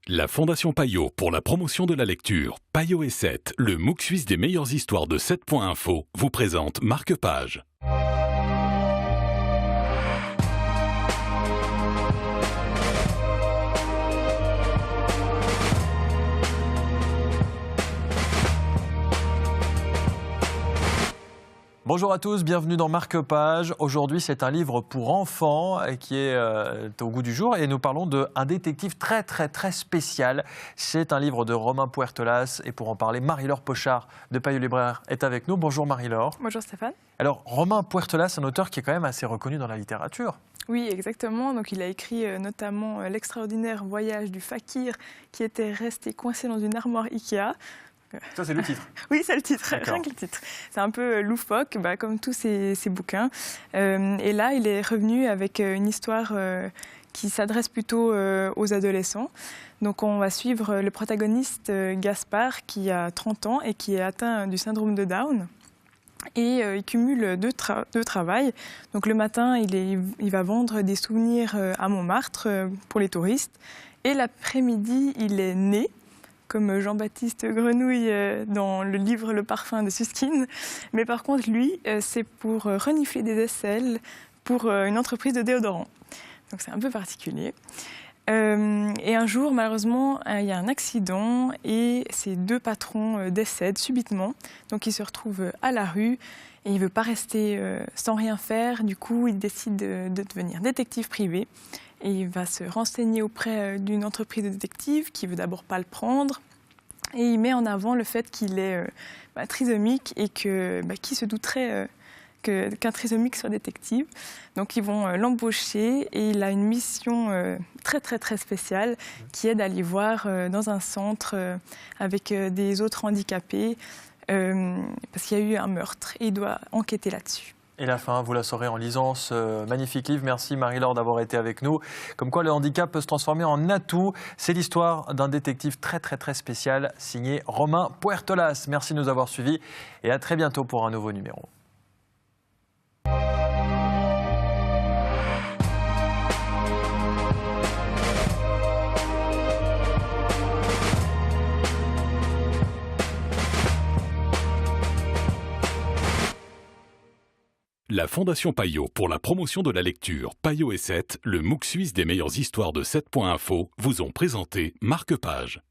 La Fondation Payot pour la promotion de la lecture, Payot et 7, le MOOC suisse des meilleures histoires de 7.info, vous présente Marque-Page. Bonjour à tous, bienvenue dans Marque-Page. Aujourd'hui, c'est un livre pour enfants qui est au goût du jour et nous parlons d'un détective très spécial. C'est un livre de Romain Puertolas et pour en parler, Marie-Laure Pochard de Payot Libraire est avec nous. Bonjour Marie-Laure. Bonjour Stéphane. Alors, Romain Puertolas, un auteur qui est quand même assez reconnu dans la littérature. Oui, exactement. Donc, il a écrit notamment l'extraordinaire voyage du fakir qui était resté coincé dans une armoire Ikea. Ça, c'est le titre. Oui, c'est le titre, rien que le titre. C'est un peu loufoque, comme tous ses bouquins. Et là, il est revenu avec une histoire qui s'adresse plutôt aux adolescents. Donc, on va suivre le protagoniste Gaspard, qui a 30 ans et qui est atteint du syndrome de Down. Et il cumule deux travails. Donc, le matin, il va vendre des souvenirs à Montmartre pour les touristes. Et l'après-midi, il est né, comme Jean-Baptiste Grenouille dans le livre Le Parfum de Susskind. Mais par contre, lui, c'est pour renifler des aisselles pour une entreprise de déodorant. Donc c'est un peu particulier. Et un jour, malheureusement, il y a un accident et ces deux patrons décèdent subitement. Donc il se retrouve à la rue et il ne veut pas rester sans rien faire. Du coup, il décide de devenir détective privé. Et il va se renseigner auprès d'une entreprise de détective qui ne veut d'abord pas le prendre. Et il met en avant le fait qu'il est trisomique et que qui se douterait qu'un trisomique soit détective. Donc ils vont l'embaucher et il a une mission très spéciale qui est d'aller voir dans un centre avec des autres handicapés parce qu'il y a eu un meurtre et il doit enquêter là-dessus. Et la fin, vous la saurez en lisant ce magnifique livre. Merci Marie-Laure d'avoir été avec nous. Comme quoi le handicap peut se transformer en atout. C'est l'histoire d'un détective très spécial signé Romain Puertolas. Merci de nous avoir suivis et à très bientôt pour un nouveau numéro. La Fondation Payot pour la promotion de la lecture, Payot et 7, le MOOC suisse des meilleures histoires de 7.info, vous ont présenté Marque-Page.